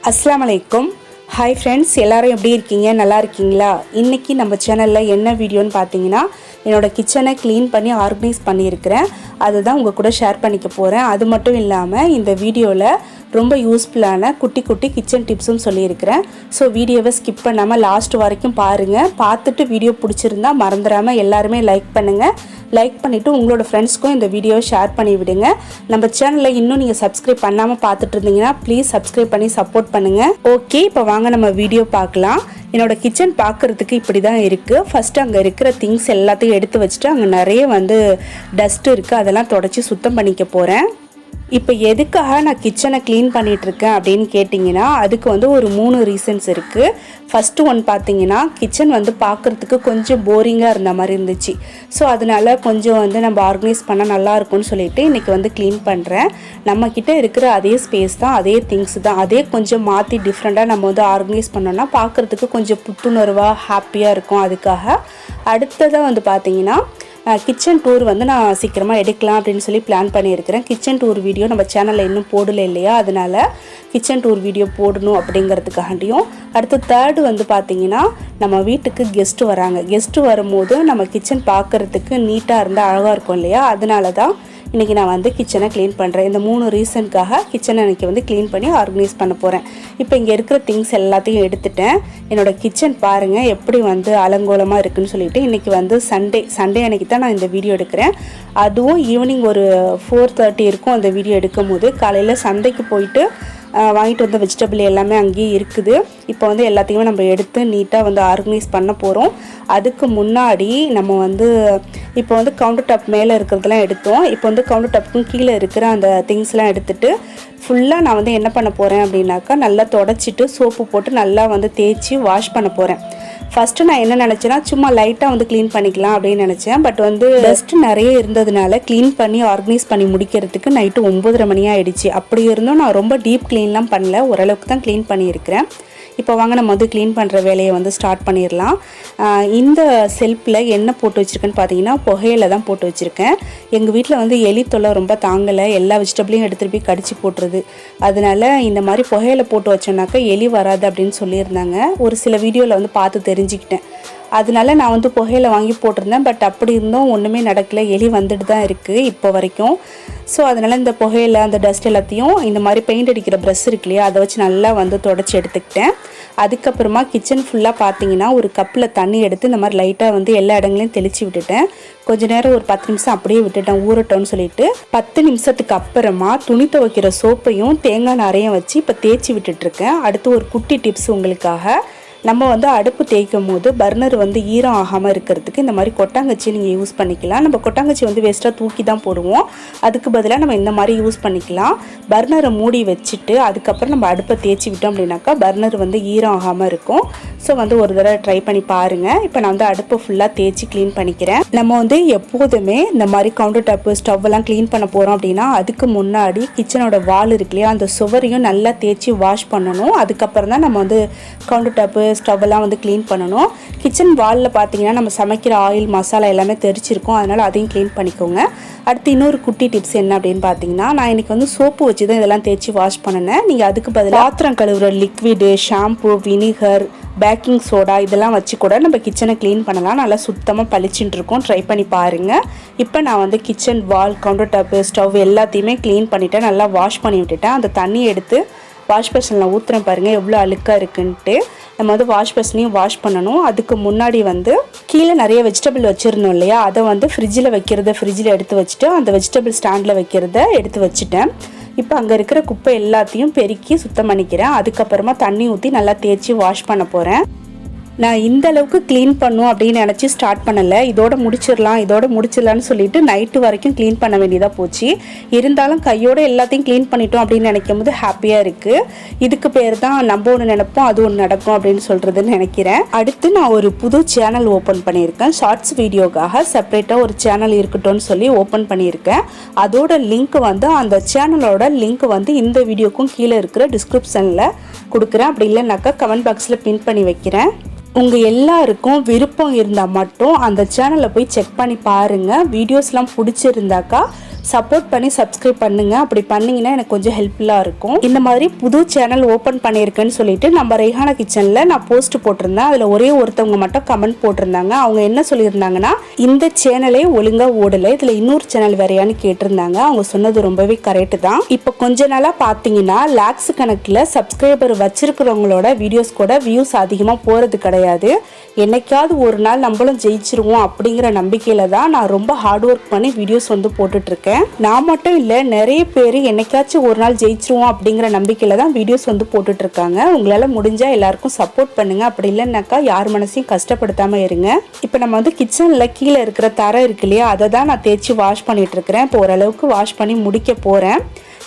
Assalamu Alaikkum Hi friends, எல்லாரும் எப்படி இருக்கீங்க? நல்லா இருக்கீங்களா? இன்னைக்கு நம்ம சேனல்ல என்ன வீடியோன்னு பாத்தீங்கன்னா என்னோட கிச்சனை க்ளீன் பண்ணி ஆர்கனைஸ் பண்ணி இருக்கேன். அதுதான் உங்க கூட ஷேர் பண்ணிக்க போறேன். அது மட்டும் இல்லாம இந்த வீடியோல ரொம்ப யூஸ்ஃபுல்லான குட்டி குட்டி கிச்சன் டிப்ஸும் சொல்லி இருக்கேன். சோ வீடியோவை ஸ்கிப் பண்ணாம லாஸ்ட் வரைக்கும் பாருங்க. பார்த்துட்டு வீடியோ பிடிச்சிருந்தா மறந்துடாம எல்லாரும் லைக் பண்ணுங்க. லைக் பண்ணிட்டு உங்களோட ஃப்ரெண்ட்ஸ்க்கும் இந்த வீடியோவை ஷேர் பண்ணி விடுங்க. நம்ம சேனலை இன்னும் நீங்க சப்ஸ்கிரைப் பண்ணாம பார்த்துட்டு இருந்தீங்கன்னா ப்ளீஸ் சப்ஸ்கிரைப் பண்ணி சப்போர்ட் பண்ணுங்க. ஓகே, இப்போ வாங்க நம்ம வீடியோ பார்க்கலாம். என்னோட கிச்சன் பார்க்கிறதுக்கு இப்படி தான் இருக்கு. ஃபர்ஸ்ட் அங்க இருக்கிற திங்ஸ் எல்லாத்தையும் எடுத்து வச்சிட்டு அங்க நிறைய டஸ்ட் இருக்கு, அதெல்லாம் தொடச்சி சுத்தம் பண்ணிக்க போறேன். இப்போ எதுக்காக நான் கிச்சனை க்ளீன் பண்ணிட்டு இருக்கேன் அப்படின்னு கேட்டிங்கன்னா அதுக்கு ஒரு 3 ரீசன்ஸ் இருக்கு. ஃபர்ஸ்ட் ஒன் பார்த்தீங்கன்னா கிச்சன் பார்க்கறதுக்கு கொஞ்சம் போரிங்காக இருந்த மாதிரி இருந்துச்சு. ஸோ அதனால கொஞ்சம் நம்ம ஆர்கனைஸ் பண்ணால் நல்லா இருக்கும்னு சொல்லிட்டு இன்னைக்கு க்ளீன் பண்ணுறேன். நம்ம கிட்ட இருக்கிற அதே ஸ்பேஸ் தான், அதே திங்ஸ் தான், அதே கொஞ்சம் மாற்றி டிஃப்ரெண்ட்டாக நம்ம ஆர்கனைஸ் பண்ணோம்னா பார்க்கறதுக்கு கொஞ்சம் புத்துணர்வாக ஹாப்பியாக இருக்கும். அதுக்காக அடுத்ததாக பார்த்தீங்கன்னா கிச்சன் டூர் நான் சீக்கிரமாக எடுக்கலாம் அப்படின்னு சொல்லி பிளான் பண்ணியிருக்கிறேன். கிச்சன் டூர் வீடியோ நம்ம சேனலில் இன்னும் போடலை இல்லையா, அதனால கிச்சன் டூர் வீடியோ போடணும் அப்படிங்கிறதுக்காண்டியும். அடுத்து தேர்டு பார்த்தீங்கன்னா நம்ம வீட்டுக்கு கெஸ்ட்டு வராங்க. கெஸ்ட்டு வரும்போது நம்ம கிச்சன் பார்க்குறதுக்கு நீட்டாக இருந்தால் அழகாக இருக்கும் இல்லையா, அதனால தான் இன்றைக்கி நான் கிச்சனை க்ளீன் பண்ணுறேன். இந்த 3 ரீசனுக்காக கிச்சனை இன்றைக்கி க்ளீன் பண்ணி ஆர்கனைஸ் பண்ண போகிறேன். இப்போ இங்கே இருக்கிற திங்ஸ் எல்லாத்தையும் எடுத்துட்டேன். என்னோடய கிச்சன் பாருங்கள் எப்படி அலங்கோலமாக இருக்குதுன்னு சொல்லிட்டு இன்றைக்கி சண்டே அன்றைக்கி தான் நான் இந்த வீடியோ எடுக்கிறேன். அதுவும் ஈவினிங் ஒரு 4:30 இருக்கும் அந்த வீடியோ எடுக்கும் போது. காலையில் சந்தைக்கு போயிட்டு வாங்கிட்டு வந்த வெஜிடபிள் எல்லாமே அங்கேயே இருக்குது. இப்போ எல்லாத்தையுமே நம்ம எடுத்து நீட்டாக ஆர்கனைஸ் பண்ண போகிறோம். அதுக்கு முன்னாடி நம்ம இப்போ கவுண்டர் டாப் மேலே இருக்கிறதெல்லாம் எடுத்தோம். இப்போ கவுண்டர் டாப்புக்கும் கீழே இருக்கிற அந்த திங்ஸ்லாம் எடுத்துகிட்டு ஃபுல்லாக நான் என்ன பண்ண போகிறேன் அப்படின்னாக்கா நல்லா தொடச்சிட்டு சோப்பு போட்டு நல்லா தேய்ச்சி வாஷ் பண்ண போகிறேன். ஃபஸ்ட்டு நான் என்ன நினச்சேன்னா சும்மா லைட்டாக க்ளீன் பண்ணிக்கலாம் அப்படின்னு நினச்சேன். பட் டஸ்ட் நிறைய இருந்ததுனால க்ளீன் பண்ணி ஆர்கனைஸ் பண்ணி முடிக்கிறதுக்கு நைட்டு 9:30 மணி ஆகிடுச்சு. அப்படி இருந்தும் நான் ரொம்ப டீப் க்ளீன்லாம் பண்ணல, ஓரளவுக்கு தான் க்ளீன் பண்ணியிருக்கிறேன். இப்போ வாங்க நம்ம க்ளீன் பண்ணுற வேலையை ஸ்டார்ட் பண்ணிடலாம். இந்த செல்ஃபில் என்ன போட்டு வச்சுருக்கேன்னு பார்த்தீங்கன்னா புகையில தான் போட்டு வச்சுருக்கேன். எங்கள் வீட்டில் எலி தொல்லை ரொம்ப தாங்கலை, எல்லா வெஜிடபிளையும் எடுத்துகிட்டு போய் கடிச்சு போட்டுருது. அதனால இந்த மாதிரி புகையில போட்டு வச்சோன்னாக்கா எலி வராது அப்படின்னு சொல்லியிருந்தாங்க. ஒரு சில வீடியோவில் பார்த்து தெரிஞ்சுக்கிட்டேன். அதனால நான் புகையில வாங்கி போட்டிருந்தேன். பட் அப்படி இருந்தும் ஒன்றுமே நடக்கலை, எலி வந்துட்டு தான் இருக்குது இப்போ வரைக்கும். ஸோ அதனால் இந்த புகையில அந்த டஸ்ட் எல்லாத்தையும் இந்த மாதிரி பெயிண்ட் அடிக்கிற ப்ரஷ் இருக்கு இல்லையா, அதை வச்சு நல்லா தொடச்சி எடுத்துக்கிட்டேன். அதுக்கப்புறமா கிச்சன் ஃபுல்லாக பார்த்தீங்கன்னா ஒரு கப்பில் தண்ணி எடுத்து இந்த மாதிரி லைட்டாக எல்லா இடங்களையும் தெளித்து விட்டுட்டேன். கொஞ்ச நேரம் ஒரு 10 நிமிஷம் அப்படியே விட்டுட்டேன் ஊறட்டோன்னு சொல்லிட்டு. 10 நிமிஷத்துக்கு அப்புறமா துணி துவைக்கிற சோப்பையும் தேங்காய் நாரையும் வச்சு இப்போ தேய்ச்சி விட்டுட்ருக்கேன். அடுத்து ஒரு குட்டி டிப்ஸ் உங்களுக்காக. நம்ம அடுப்பு தேய்க்கும் போது பர்னர் ஈரம் ஆகாமல் இருக்கிறதுக்கு இந்த மாதிரி கொட்டாங்கச்சி நீங்கள் யூஸ் பண்ணிக்கலாம். நம்ம கொட்டாங்கச்சி வேஸ்ட்டாக தூக்கி தான் போடுவோம், அதுக்கு பதிலாக நம்ம இந்த மாதிரி யூஸ் பண்ணிக்கலாம். பர்னரை மூடி வச்சுட்டு அதுக்கப்புறம் நம்ம அடுப்பை தேய்ச்சி விட்டோம் அப்படின்னாக்கா பர்னர் ஈரம் ஆகாமல் இருக்கும். ஸோ ஒரு தடவை ட்ரை பண்ணி பாருங்கள். இப்போ நான் அடுப்பை ஃபுல்லாக தேய்ச்சி க்ளீன் பண்ணிக்கிறேன். நம்ம எப்போதுமே இந்த மாதிரி கவுண்டர் டாப்பு ஸ்டவ் எல்லாம் க்ளீன் பண்ண போகிறோம் அப்படின்னா அதுக்கு முன்னாடி கிச்சனோட வால் இருக்கு இல்லையா, அந்த சுவரையும் நல்லா தேய்ச்சி வாஷ் பண்ணணும். அதுக்கப்புறம் தான் நம்ம கவுண்டர் டாப்பு ஸ்டவ் எல்லாம் க்ளீன் பண்ணணும். கிச்சன் வாலில் பார்த்தீங்கன்னா நம்ம சமைக்கிற ஆயில் மசாலா எல்லாமே தெரிச்சிருக்கும், அதனால் அதையும் க்ளீன் பண்ணிக்கோங்க. அடுத்து இன்னொரு குட்டி டிப்ஸ் என்ன அப்படின்னு பார்த்தீங்கன்னா நான் இன்றைக்கி சோப்பு வச்சு தான் இதெல்லாம் தேய்ச்சி வாஷ் பண்ணினேன். நீங்கள் அதுக்கு பதிலாக பாத்திரம் கழுவுற liquid, shampoo, vinegar, baking soda இதெல்லாம் வச்சு கூட நம்ம கிச்சனை க்ளீன் பண்ணலாம். நல்லா சுத்தமாக பளிச்சுட்டு இருக்கும், ட்ரை பண்ணி பாருங்கள். இப்போ நான் kitchen wall, counter top, stove எல்லாத்தையுமே க்ளீன் பண்ணிவிட்டேன், நல்லா வாஷ் பண்ணி விட்டுட்டேன். அந்த தண்ணியை எடுத்து வாஷ் பேஷனில் ஊற்றுறேன் பாருங்கள் எவ்வளோ அழுக்காக இருக்குன்ட்டு. நம்ம வாஷ் பேஷனையும் வாஷ் பண்ணணும். அதுக்கு முன்னாடி கீழே நிறைய வெஜிடபிள் வச்சுருந்தோம் இல்லையா, அதை ஃப்ரிட்ஜில் வைக்கிறத ஃப்ரிட்ஜில் எடுத்து வச்சுட்டு அந்த வெஜிடபிள் ஸ்டாண்டில் வைக்கிறத எடுத்து வச்சுட்டேன். இப்போ அங்கே இருக்கிற குப்பை எல்லாத்தையும் பெருக்கி சுத்தம் பண்ணிக்கிறேன். அதுக்கப்புறமா தண்ணி ஊற்றி நல்லா தேய்ச்சி வாஷ் பண்ண போகிறேன். நான் இந்த அளவுக்கு க்ளீன் பண்ணும் அப்படின்னு நினச்சி ஸ்டார்ட் பண்ணலை. இதோட முடிச்சிடலான்னு சொல்லிட்டு நைட்டு வரைக்கும் க்ளீன் பண்ண வேண்டியதாக போச்சு. இருந்தாலும் கையோடு எல்லாத்தையும் க்ளீன் பண்ணிட்டோம் அப்படின்னு நினைக்கும் போது ஹாப்பியாக இருக்குது. இதுக்கு பேர் தான் நம்ம ஒன்று நினைப்போம் அது ஒன்று நடக்கும் அப்படின்னு சொல்கிறதுன்னு நினைக்கிறேன். அடுத்து நான் ஒரு புது சேனல் ஓப்பன் பண்ணியிருக்கேன். ஷார்ட்ஸ் வீடியோக்காக செப்பரேட்டாக ஒரு சேனல் இருக்கட்டும்னு சொல்லி ஓப்பன் பண்ணியிருக்கேன். அதோட லிங்க் அந்த சேனலோட லிங்க் இந்த வீடியோக்கும் கீழே இருக்கிற டிஸ்கிரிப்ஷனில் கொடுக்குறேன். அப்படி இல்லைனாக்கா கமெண்ட் பாக்ஸில் பின் பண்ணி வைக்கிறேன். உங்கள் எல்லாருக்கும் விருப்பம் இருந்தால் மட்டும் அந்த சேனலை போய் செக் பண்ணி பாருங்கள். வீடியோஸ்லாம் பிடிச்சிருந்தாக்கா சப்போர்ட் பண்ணி சப்ஸ்கிரைப் பண்ணுங்க. அப்படி பண்ணீங்கன்னா எனக்கு கொஞ்சம் ஹெல்ப்ஃபுல்லாக இருக்கும். இந்த மாதிரி புது சேனல் ஓப்பன் பண்ணியிருக்கேன்னு சொல்லிட்டு நம்ம ரெய்ஹானா கிச்சனில் நான் போஸ்ட் போட்டிருந்தேன். அதில் ஒரே ஒருத்தவங்க மட்டும் கமெண்ட் போட்டிருந்தாங்க. அவங்க என்ன சொல்லியிருந்தாங்கன்னா, இந்த சேனலே ஒழுங்காக ஓடலை, இதில் இன்னொரு சேனல் வேறையான்னு கேட்டிருந்தாங்க. அவங்க சொன்னது ரொம்பவே கரெக்டு தான். இப்போ கொஞ்ச நாளாக பார்த்தீங்கன்னா லேக்ஸ் கணக்கில் சப்ஸ்கிரைபர் வச்சிருக்கிறவங்களோட வீடியோஸ் கூட வியூஸ் அதிகமாக போகிறது கிடையாது. என்னைக்காவது ஒரு நாள் நம்மளும் ஜெயிச்சிருவோம் அப்படிங்கிற நம்பிக்கையில தான் நான் ரொம்ப ஹார்ட் ஒர்க் பண்ணி வீடியோஸ் வந்து போட்டுட்டு இருக்கேன். நான் மட்டும் இல்லை, நிறைய பேர் என்னைக்காச்சும் ஒரு நாள் ஜெயிச்சிருவோம் அப்படிங்கிற நம்பிக்கையில தான் வீடியோஸ் வந்து போட்டுட்டு இருக்காங்க. உங்களால் முடிஞ்சா எல்லாருக்கும் சப்போர்ட் பண்ணுங்க. அப்படி இல்லைன்னாக்கா யார் மனசையும் கஷ்டப்படுத்தாம இருங்க. இப்போ நம்ம வந்து கிச்சன்ல கீழே இருக்கிற தரை இருக்கு இல்லையா, அதை தான் நான் தேய்ச்சி வாஷ் பண்ணிட்டு இருக்கிறேன். இப்போ ஓரளவுக்கு வாஷ் பண்ணி முடிக்க போறேன்.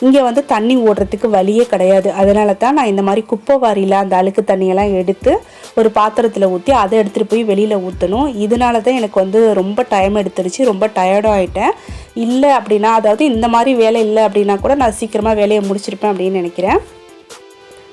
இங்கே வந்து தண்ணி ஓடுறதுக்கு வழியே கிடையாது. அதனால தான் நான் இந்த மாதிரி குப்பை வாரியில் அந்த அழுக்கு தண்ணியெல்லாம் எடுத்து ஒரு பாத்திரத்தில் ஊற்றி அதை எடுத்துகிட்டு போய் வெளியில் ஊற்றணும். இதனால தான் எனக்கு வந்து ரொம்ப டைம் எடுத்துருச்சு, ரொம்ப டயர்டாக ஆகிட்டேன். இல்லை அப்படின்னா, அதாவது இந்த மாதிரி வேலை இல்லை அப்படின்னா கூட நான் சீக்கிரமாக வேலையை முடிச்சிருப்பேன் அப்படின்னு நினைக்கிறேன்.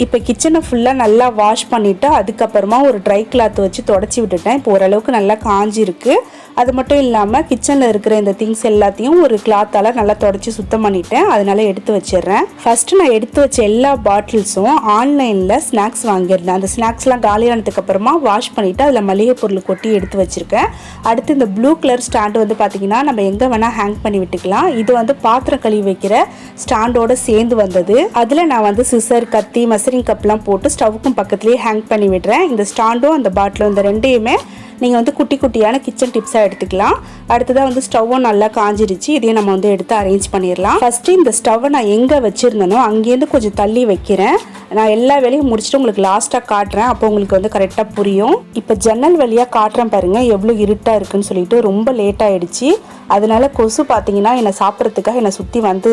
இப்போ கிச்சனை ஃபுல்லாக நல்லா வாஷ் பண்ணிவிட்டு அதுக்கப்புறமா ஒரு ட்ரை கிளாத் வச்சு தொடச்சி விட்டுட்டேன். இப்போ ஓரளவுக்கு நல்லா காஞ்சிருக்கு. அது மட்டும் இல்லாமல் கிச்சனில் இருக்கிற இந்த திங்ஸ் எல்லாத்தையும் ஒரு கிளாத்தால் நல்லா தொடச்சி சுத்தம் பண்ணிட்டேன். அதனால எடுத்து வச்சிடுறேன். ஃபஸ்ட்டு நான் எடுத்து வச்ச எல்லா பாட்டில்ஸும் ஆன்லைனில் ஸ்நாக்ஸ் வாங்கியிருந்தேன். அந்த ஸ்நாக்ஸ்லாம் காலியானதுக்கப்புறமா வாஷ் பண்ணிவிட்டு அதில் மளிகை பொருள் கொட்டி எடுத்து வச்சுருக்கேன். அடுத்து இந்த ப்ளூ கலர் ஸ்டாண்டு வந்து பார்த்திங்கன்னா நம்ம எங்கே வேணால் ஹேங் பண்ணி விட்டுக்கலாம். இது வந்து பாத்திரம் கழுவி வைக்கிற ஸ்டாண்டோடு சேர்ந்து வந்தது. அதில் நான் வந்து சிசர், கத்தி, மெசரிங் கப்லாம் போட்டு ஸ்டவ்வுக்கும் பக்கத்துலேயே ஹேங் பண்ணி விடுறேன். இந்த ஸ்டாண்டும் அந்த பாட்டிலும் இந்த ரெண்டையுமே நீங்கள் வந்து குட்டி குட்டியான கிச்சன் டிப்ஸாக எடுத்துக்கலாம். அடுத்ததாக வந்து ஸ்டவ்வும் நல்லா காஞ்சிருச்சு. இதையும் நம்ம வந்து எடுத்து அரேஞ்ச் பண்ணிடலாம். ஃபஸ்ட்டு இந்த ஸ்டவ்வை நான் எங்கே வச்சுருந்தேனோ அங்கேருந்து கொஞ்சம் தள்ளி வைக்கிறேன். நான் எல்லா வேலையும் முடிச்சுட்டு உங்களுக்கு லாஸ்ட்டாக காட்டுறேன். அப்போ உங்களுக்கு வந்து கரெக்டாக புரியும். இப்போ ஜன்னல் வழியாக காட்டுறேன் பாருங்கள் எவ்வளோ இருட்டாக இருக்குன்னு சொல்லிட்டு. ரொம்ப லேட் ஆகிடுச்சு. அதனால கொசு பார்த்தீங்கன்னா என்னை சாப்பிட்றதுக்காக என்னை சுற்றி வந்து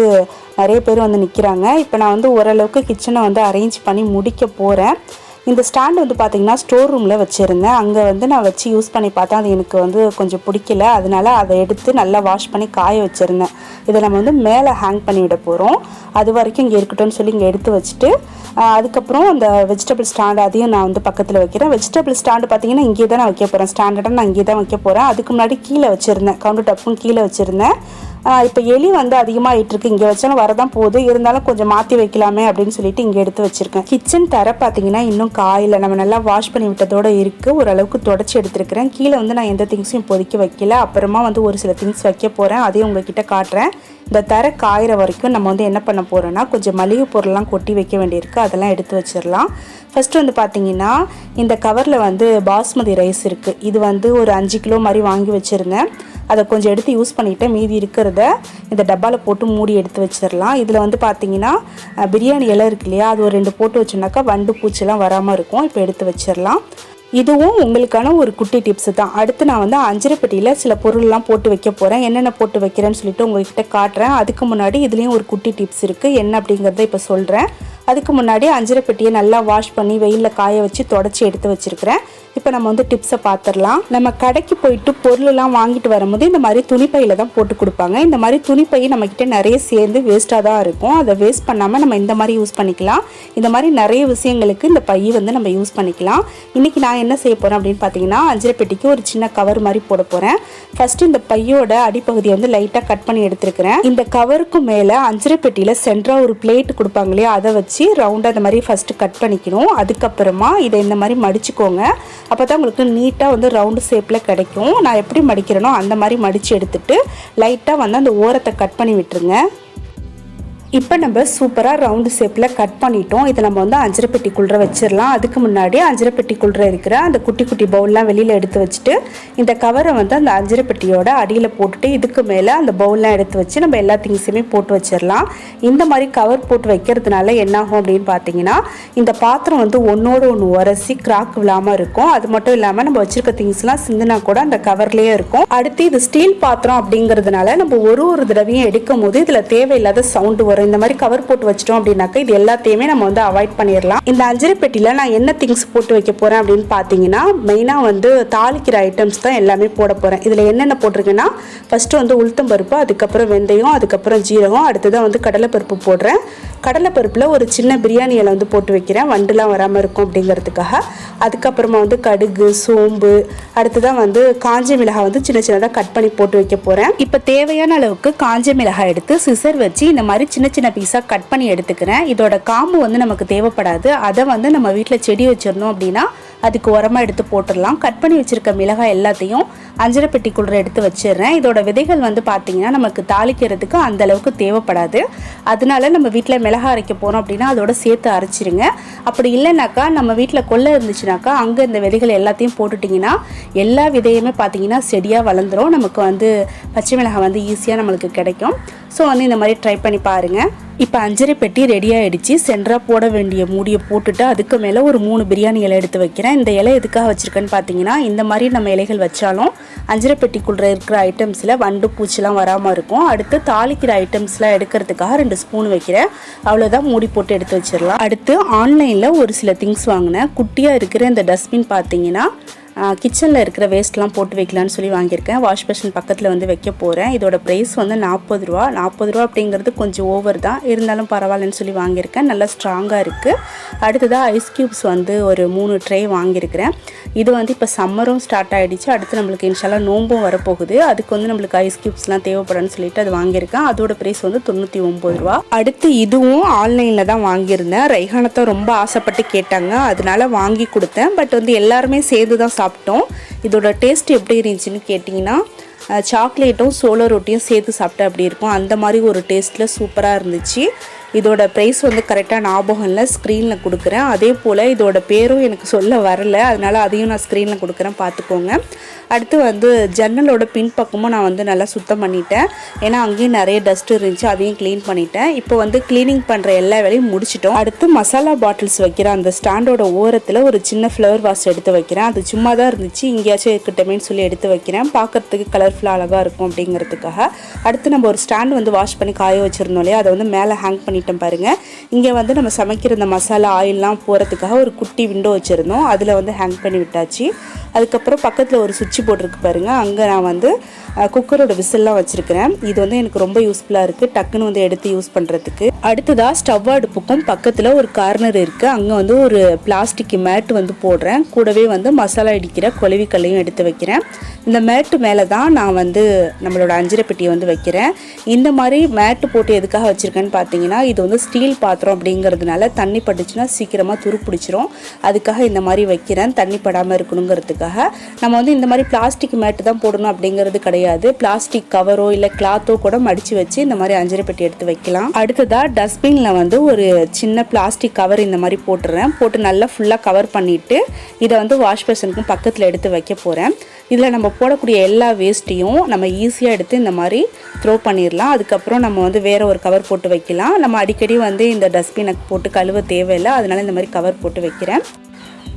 நிறைய பேர் வந்து நிற்கிறாங்க. இப்போ நான் வந்து ஓரளவுக்கு கிச்சனை வந்து அரேஞ்ச் பண்ணி முடிக்க போகிறேன். இந்த ஸ்டாண்ட் வந்து பார்த்திங்கன்னா ஸ்டோர் ரூமில் வச்சுருந்தேன். அங்கே வந்து நான் வச்சு யூஸ் பண்ணி பார்த்தேன். அது எனக்கு வந்து கொஞ்சம் பிடிக்கல. அதனால அதை எடுத்து நல்லா வாஷ் பண்ணி காய வச்சுருந்தேன். இதை நம்ம வந்து மேலே ஹேங் பண்ணி விட போகிறோம். அது வரைக்கும் இங்கே இருக்கட்டும்னு சொல்லி இங்கே எடுத்து வச்சுட்டு அதுக்கப்புறம் அந்த வெஜிடபிள் ஸ்டாண்டு அதையும் நான் வந்து பக்கத்தில் வைக்கிறேன். வெஜிடபிள் ஸ்டாண்டு பார்த்தீங்கன்னா இங்கே தான் நான் வைக்க போகிறேன். ஸ்டாண்டர்டாக நான் இங்கே தான் வைக்க போகிறேன். அதுக்கு முன்னாடி கீழே வச்சுருந்தேன், கவுண்டர் டாப்பும் கீழே வச்சுருந்தேன். இப்போ எலி வந்து அதிகமாகிட்டுருக்கு. இங்கே வச்சாலும் வரதான் போகுது, இருந்தாலும் கொஞ்சம் மாற்றி வைக்கலாமே அப்படின்னு சொல்லிட்டு இங்கே எடுத்து வச்சுருக்கேன். கிச்சன் தர பார்த்தீங்கன்னா இன்னும் காயில் நம்ம நல்லா வாஷ் பண்ணி விட்டதோடு இருக்குது. ஓரளவுக்கு தொடச்சி எடுத்துருக்கிறேன். கீழே வந்து நான் எந்த திங்ஸும் இப்போதைக்கு வைக்கல. அப்புறமா வந்து ஒரு சில திங்ஸ் வைக்க போகிறேன். அதையும் உங்ககிட்ட காட்டுறேன். இந்த தர காயிற வரைக்கும் நம்ம வந்து என்ன பண்ண போகிறோன்னா கொஞ்சம் மளிகை பொருள்லாம் கொட்டி வைக்க வேண்டியிருக்கு. அதெல்லாம் எடுத்து வச்சிடலாம். ஃபஸ்ட்டு வந்து பார்த்திங்கன்னா இந்த கவரில் வந்து பாஸ்மதி ரைஸ் இருக்குது. இது வந்து ஒரு 5 கிலோ மாதிரி வாங்கி வச்சுருந்தேன். அதை கொஞ்சம் எடுத்து யூஸ் பண்ணிவிட்டு மீதி இருக்கிறத இந்த டப்பாவில் போட்டு மூடி எடுத்து வச்சிடலாம். இதில் வந்து பார்த்திங்கன்னா பிரியாணி இலை இருக்கு இல்லையா, அது ஒரு 2 போட்டு வச்சோம்னாக்கா வண்டு பூச்சிலாம் வராமல் இருக்கும். இப்போ எடுத்து வச்சிடலாம். இதுவும் உங்களுக்கான ஒரு குட்டி டிப்ஸு தான். அடுத்து நான் வந்து அஞ்சரை பெட்டியில் சில பொருள்லாம் போட்டு வைக்க போகிறேன். என்னென்ன போட்டு வைக்கிறேன்னு சொல்லிட்டு உங்கள்கிட்ட காட்டுறேன். அதுக்கு முன்னாடி இதுலேயும் ஒரு குட்டி டிப்ஸ் இருக்குது. என்ன அப்படிங்கிறத இப்போ சொல்கிறேன். அதுக்கு முன்னாடி அஞ்சரை பெட்டியை நல்லா வாஷ் பண்ணி வெயிலில் காய வச்சு தொடச்சி எடுத்து வச்சுருக்கிறேன். இப்போ நம்ம வந்து டிப்ஸை பார்த்துடலாம். நம்ம கடைக்கு போயிட்டு பொருளெல்லாம் வாங்கிட்டு வரும்போது இந்த மாதிரி துணிப்பையில் தான் போட்டு கொடுப்பாங்க. இந்த மாதிரி துணிப்பை நம்மக்கிட்ட நிறைய சேர்ந்து வேஸ்ட்டாக தான் இருக்கும். அதை வேஸ்ட் பண்ணாமல் நம்ம இந்த மாதிரி யூஸ் பண்ணிக்கலாம். இந்த மாதிரி நிறைய விஷயங்களுக்கு இந்த பை வந்து நம்ம யூஸ் பண்ணிக்கலாம். இன்றைக்கி நான் என்ன செய்ய போகிறேன் அப்படின்னு பார்த்தீங்கன்னா அஞ்சரை பெட்டிக்கு ஒரு சின்ன கவர் மாதிரி போட போகிறேன். ஃபஸ்ட்டு இந்த பையோட அடிப்பகுதியை வந்து லைட்டாக கட் பண்ணி எடுத்துருக்கிறேன். இந்த கவருக்கு மேலே அஞ்சரை பெட்டியில் சென்டராக ஒரு பிளேட் கொடுப்பாங்க இல்லையா, அதை வச்சு ரவுண்டாக இந்த மாதிரி ஃபஸ்ட்டு கட் பண்ணிக்கணும். அதுக்கப்புறமா இதை இந்த மாதிரி மடிச்சுக்கோங்க. அப்போ தான் உங்களுக்கு நீட்டாக வந்து ரவுண்டு ஷேப்பில் கிடைக்கும். நான் எப்படி மடிக்கிறேனோ அந்த மாதிரி மடித்து எடுத்துகிட்டு லைட்டாக வந்து அந்த ஓரத்தை கட் பண்ணி விட்டுருங்க. இப்போ நம்ம சூப்பராக ரவுண்டு ஷேப்பில் கட் பண்ணிட்டோம். இதை நம்ம வந்து அஞ்சரை பெட்டிக்குள்ளே வச்சிடலாம். அதுக்கு முன்னாடி அஞ்சரை பெட்டிக்குள்ளே இருக்கிற அந்த குட்டி குட்டி பவுல்லாம் வெளியில் எடுத்து வச்சுட்டு இந்த கவரை வந்து அந்த அஞ்சரை பெட்டியோட அடியில் போட்டுட்டு இதுக்கு மேலே அந்த பவுல்லாம் எடுத்து வச்சு நம்ம எல்லா திங்ஸுமே போட்டு வச்சிடலாம். இந்த மாதிரி கவர் போட்டு வைக்கிறதுனால என்னாகும் அப்படின்னு பார்த்தீங்கன்னா இந்த பாத்திரம் வந்து ஒன்றோடு ஒன்று உரசி கிராக் விழாமல் இருக்கும். அது மட்டும் இல்லாமல் நம்ம வச்சிருக்க திங்ஸ்லாம் சிந்தினா கூட அந்த கவர்லேயே இருக்கும். அடுத்து இது ஸ்டீல் பாத்திரம் அப்படிங்கிறதுனால நம்ம ஒரு தடவையும் எடுக்கும் போது இதில் தேவையில்லாத சவுண்டு வரும். இந்த மாதிரி கவர் போட்டு வச்சிட்டோம் அப்படின்னாக்கா இது எல்லாத்தையுமே நம்ம வந்து அவாய்ட் பண்ணிடலாம். இந்த அஞ்சரை பெட்டியில் நான் என்ன திங்ஸ் போட்டு வைக்க போகிறேன் அப்படின்னு பார்த்தீங்கன்னா மெயினாக வந்து தாளிக்கிற ஐட்டம்ஸ் தான் எல்லாமே போட போகிறேன். இதில் என்னென்ன போட்டிருக்கேன்னா ஃபஸ்ட்டு வந்து உளுத்தம் பருப்பு, அதுக்கப்புறம் வெந்தயம், அதுக்கப்புறம் ஜீரகம், அடுத்ததான் வந்து கடலைப்பருப்பு போடுறேன். கடலைப்பருப்பில் ஒரு சின்ன பிரியாணி இலை வந்து போட்டு வைக்கிறேன், வண்டுலாம் வராமல் இருக்கும் அப்படிங்கிறதுக்காக. அதுக்கப்புறமா வந்து கடுகு, சோம்பு, அடுத்ததான் வந்து காஞ்ச மிளகாய் வந்து சின்ன சின்னதாக கட் பண்ணி போட்டு வைக்க போகிறேன். இப்போ தேவையான அளவுக்கு காஞ்ச மிளகாய் எடுத்து சிசர் வச்சு இந்த மாதிரி சின்ன சின்ன பீஸாக கட் பண்ணி எடுத்துக்கிறேன். இதோட காம்பு வந்து நமக்கு தேவைப்படாது. அதை வந்து நம்ம வீட்டில் செடி வச்சிருந்தோம் அப்படின்னா அதுக்கு உரமாக எடுத்து போட்டுடலாம். கட் பண்ணி வச்சுருக்க மிளகாய் எல்லாத்தையும் அஞ்சரை பெட்டிக்குள்ளே எடுத்து வச்சிடுறேன். இதோட விதைகள் வந்து பார்த்திங்கன்னா நமக்கு தாளிக்கிறதுக்கு அந்த அளவுக்கு தேவைப்படாது. அதனால நம்ம வீட்டில் மிளகாய் அரைக்க போகிறோம் அப்படின்னா அதோட சேர்த்து அரைச்சிருங்க. அப்படி இல்லைனாக்கா நம்ம வீட்டில் கொல்லை இருந்துச்சுனாக்கா அங்கே இந்த விதைகள் எல்லாத்தையும் போட்டுட்டிங்கன்னா எல்லா விதையுமே பார்த்திங்கன்னா செடியாக வளர்ந்துடும். நமக்கு வந்து பச்சை மிளகாய் வந்து ஈஸியாக நம்மளுக்கு கிடைக்கும். ஸோ வந்து இந்த மாதிரி ட்ரை பண்ணி பாருங்கள். இப்போ அஞ்சரை பெட்டி ரெடி ஆகிடுச்சு. சென்டராக போட வேண்டிய மூடியை போட்டுட்டு அதுக்கு மேலே ஒரு 3 பிரியாணி இலை எடுத்து வைக்கிறேன். இந்த இலை எதுக்காக வச்சுருக்கேன்னு பார்த்தீங்கன்னா இந்த மாதிரி நம்ம இலைகள் வச்சாலும் அஞ்சரை பெட்டிக்குள்ளே இருக்கிற ஐட்டம்ஸில் வண்டு பூச்சிலாம் வராமல் இருக்கும். அடுத்து தாளிக்கிற ஐட்டம்ஸ்லாம் எடுக்கிறதுக்காக 2 ஸ்பூன் வைக்கிறேன். அவ்வளோதான், மூடி போட்டு எடுத்து வச்சிடலாம். அடுத்து ஆன்லைனில் ஒரு சில திங்ஸ் வாங்கினேன். குட்டியாக இருக்கிற இந்த டஸ்ட்பின் பார்த்தீங்கன்னா கிச்சனில் இருக்கிற வேஸ்ட்லாம் போட்டு வைக்கலான்னு சொல்லி வாங்கியிருக்கேன். வாஷ் பேஷன் பக்கத்தில் வந்து வைக்க போகிறேன். இதோட ப்ரைஸ் வந்து 40 ரூபா. 40 ரூபா அப்படிங்கிறது கொஞ்சம் ஓவர் தான், இருந்தாலும் பரவாயில்லன்னு சொல்லி வாங்கியிருக்கேன். நல்லா ஸ்ட்ராங்காக இருக்குது. அடுத்ததாக ஐஸ் க்யூப்ஸ் வந்து ஒரு 3 ட்ரே வாங்கியிருக்கிறேன். இது வந்து இப்போ சம்மரும் ஸ்டார்ட் ஆகிடுச்சு. அடுத்து நம்மளுக்கு இன்ஷால்லா நோம்பும் வரப்போகுது. அதுக்கு வந்து நம்மளுக்கு ஐஸ் க்யூப்ஸ்லாம் தேவைப்படும்னு சொல்லிட்டு அது வாங்கியிருக்கேன். அதோட ப்ரைஸ் வந்து 99 ரூபா. அடுத்து இதுவும் ஆன்லைனில் தான் வாங்கியிருந்தேன். ரைஹானத்தை ரொம்ப ஆசைப்பட்டு கேட்டாங்க, அதனால வாங்கி கொடுத்தேன். பட் வந்து எல்லாருமே சேர்ந்து தான் சாப்பிட்டோம். இதோட டேஸ்ட் எப்படி இருந்துச்சுன்னு கேட்டிங்கன்னா சாக்லேட்டும் சோள ரொட்டியும் சேர்த்து சாப்பிட்டா அப்படி இருக்கும், அந்த மாதிரி ஒரு டேஸ்ட்டில் சூப்பராக இருந்துச்சு. இதோட ப்ரைஸ் வந்து கரெக்டாக ஞாபகம் இல்லை, ஸ்க்ரீனில் கொடுக்குறேன். அதே போல் இதோட பேரும் எனக்கு சொல்ல வரல, அதனால் அதையும் நான் ஸ்க்ரீனில் கொடுக்குறேன், பார்த்துக்கோங்க. அடுத்து வந்து ஜன்னலோட பின்பக்கமும் நான் வந்து நல்லா சுத்தம் பண்ணிட்டேன். ஏன்னா அங்கேயும் நிறைய டஸ்ட் இருந்துச்சு, அதையும் க்ளீன் பண்ணிட்டேன். இப்போ வந்து க்ளீனிங் பண்ணுற எல்லா வேலையும் முடிச்சிட்டோம். அடுத்து மசாலா பாட்டில்ஸ் வைக்கிறேன். அந்த ஸ்டாண்டோட ஓரத்தில் ஒரு சின்ன ஃப்ளவர் வாஸ் எடுத்து வைக்கிறேன். அது சும்மா தான் இருந்துச்சு, இங்கேயாச்சும் இருக்கட்டுமேன்னு சொல்லி எடுத்து வைக்கிறேன். பார்க்குறதுக்கு கலர்ஃபுல்லாக அழகாக இருக்கும் அப்படிங்கிறதுக்காக. அடுத்து நம்ம ஒரு ஸ்டாண்ட் வந்து வாஷ் பண்ணி காய வச்சுருந்தோம் இல்லையா, அதை வந்து மேலே ஹேங் பண்ணிட்டோம் பாருங்கள். இங்கே வந்து நம்ம சமைக்கிற இந்த மசாலா ஆயிலெலாம் போகிறதுக்காக ஒரு குட்டி விண்டோ வச்சுருந்தோம், அதில் வந்து ஹேங் பண்ணி விட்டாச்சு. அதுக்கப்புறம் பக்கத்தில் ஒரு சுவிட்ச் போட்டிருக்கு பாருங்கள், அங்கே நான் வந்து குக்கரோட விசில்லாம் வச்சுருக்கிறேன். இது வந்து எனக்கு ரொம்ப யூஸ்ஃபுல்லாக இருக்குது, டக்குன்னு வந்து எடுத்து யூஸ் பண்ணுறதுக்கு. அடுத்ததாக ஸ்டவ் அடுப்புக்கும் பக்கத்தில் ஒரு கார்னர் இருக்குது, அங்கே வந்து ஒரு பிளாஸ்டிக் மேட் வந்து போடுறேன். கூடவே வந்து மசாலா இடிக்கிற கொலவிக்கல்லையும் எடுத்து வைக்கிறேன். இந்த மேட்டு மேலே தான் நான் வந்து நம்மளோட அஞ்சரை பெட்டியை வந்து வைக்கிறேன். இந்த மாதிரி மேட்டு போட்டு எதுக்காக வச்சுருக்கேன்னு பார்த்தீங்கன்னா இது வந்து ஸ்டீல் பாத்திரம் அப்படிங்கிறதுனால தண்ணி பட்டுச்சுன்னா சீக்கிரமாக துருப்பிடிச்சிரும். அதுக்காக இந்த மாதிரி வைக்கிறேன், தண்ணி படாமல் இருக்கணுங்கிறதுக்காக. நம்ம வந்து இந்த மாதிரி பிளாஸ்டிக் மேட்டு தான் போடணும் அப்படிங்கிறது கிடையாது. பிளாஸ்டிக் கவரோ இல்லை கிளாத்தோ கூட மடித்து வச்சு இந்த மாதிரி அஞ்சரை பெட்டி எடுத்து வைக்கலாம். அடுத்ததாக டஸ்ட்பினில் வந்து ஒரு சின்ன பிளாஸ்டிக் கவர் இந்த மாதிரி போட்டுறேன். போட்டு நல்லா ஃபுல்லாக கவர் பண்ணிவிட்டு இதை வந்து வாஷ் பேஷனுக்கும் பக்கத்தில் எடுத்து வைக்க போகிறேன். இதில் நம்ம போடக்கூடிய எல்லா வேஸ்ட்டையும் நம்ம ஈஸியாக எடுத்து இந்த மாதிரி த்ரோ பண்ணிடலாம். அதுக்கப்புறம் நம்ம வந்து வேறு ஒரு கவர் போட்டு வைக்கலாம். நம்ம அடிக்கடி வந்து இந்த டஸ்ட்பினை போட்டு கழுவ தேவையில்லை, அதனால் இந்த மாதிரி கவர் போட்டு வைக்கிறேன்.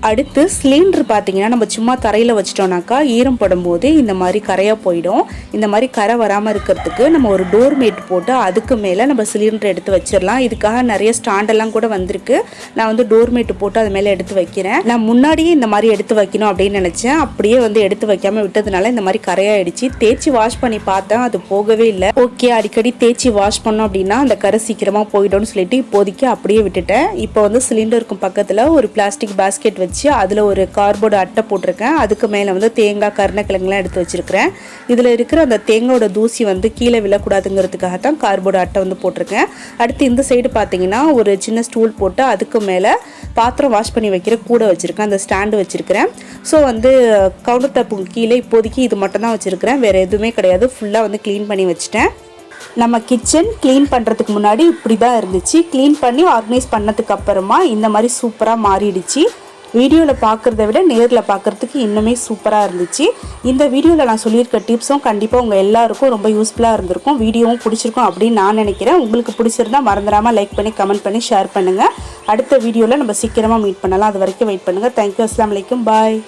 அடுத்து சிலிண்டர் பார்த்தீங்கன்னா நம்ம சும்மா தரையில் வச்சிட்டோம்னாக்கா ஈரம் படும்போது இந்த மாதிரி கரையாக போயிடும். இந்த மாதிரி கரை வராமல் இருக்கிறதுக்கு நம்ம ஒரு டோர் மேட் போட்டு அதுக்கு மேலே நம்ம சிலிண்டர் எடுத்து வச்சிடலாம். இதுக்காக நிறைய ஸ்டாண்டெல்லாம் கூட வந்திருக்கு. நான் வந்து டோர் மேட் போட்டு அது மேலே எடுத்து வைக்கிறேன். நான் முன்னாடியே இந்த மாதிரி எடுத்து வைக்கணும் அப்படின்னு நினச்சேன், அப்படியே வந்து எடுத்து வைக்காமல் விட்டதுனால இந்த மாதிரி கரையாயிடுச்சு. தேய்ச்சி வாஷ் பண்ணி பார்த்தேன், அது போகவே இல்லை. ஓகே, அடிக்கடி தேய்ச்சி வாஷ் பண்ணோம் அப்படின்னா அந்த கரை சீக்கிரமாக போயிடும்னு சொல்லிட்டு இப்போதைக்கு அப்படியே விட்டுட்டேன். இப்போ வந்து சிலிண்டருக்கும் பக்கத்தில் ஒரு பிளாஸ்டிக் பாஸ்கெட் வச்சு அதில் ஒரு கார்போர்டு அட்டை போட்டிருக்கேன். அதுக்கு மேலே வந்து தேங்காய் கருணக்கிழங்குலாம் எடுத்து வச்சுருக்கிறேன். இதில் இருக்கிற அந்த தேங்காயோட தூசி வந்து கீழே விழக்கூடாதுங்கிறதுக்காக தான் கார்போர்டு அட்டை வந்து போட்டிருக்கேன். அடுத்து இந்த சைடு பார்த்தீங்கன்னா ஒரு சின்ன ஸ்டூல் போட்டு அதுக்கு மேலே பாத்திரம் வாஷ் பண்ணி வைக்கிற கூட வச்சுருக்கேன், அந்த ஸ்டாண்டு வச்சுருக்கிறேன். ஸோ வந்து கவுண்டர் டாப்புக்கு கீழே இப்போதைக்கு இது மட்டும் தான் வச்சுருக்கிறேன், வேறு எதுவுமே கிடையாது. ஃபுல்லாக வந்து க்ளீன் பண்ணி வச்சுட்டேன். நம்ம கிச்சன் க்ளீன் பண்ணுறதுக்கு முன்னாடி இப்படி தான் இருந்துச்சு. க்ளீன் பண்ணி ஆர்கனைஸ் பண்ணதுக்கு அப்புறமா இந்த மாதிரி சூப்பராக மாறிடுச்சு. வீடியோவில் பார்க்குறத விட நேரில் பார்க்குறதுக்கு இன்னுமே சூப்பராக இருந்துச்சு. இந்த வீடியோவில் நான் சொல்லியிருக்க டிப்ஸும் கண்டிப்பாக உங்கள் எல்லாருக்கும் ரொம்ப யூஸ்ஃபுல்லாக இருந்திருக்கும், வீடியோவும் பிடிச்சிருக்கும் அப்படின்னு நான் நினைக்கிறேன். உங்களுக்கு பிடிச்சிருந்தால் மறந்துடாமல் லைக் பண்ணி கமெண்ட் பண்ணி ஷேர் பண்ணுங்கள். அடுத்த வீடியோவில் நம்ம சீக்கிரமாக மீட் பண்ணலாம். அது வரைக்கும் வெயிட் பண்ணுங்கள். தேங்க்யூ. அஸ்ஸலாமு அலைக்கும். பாய்.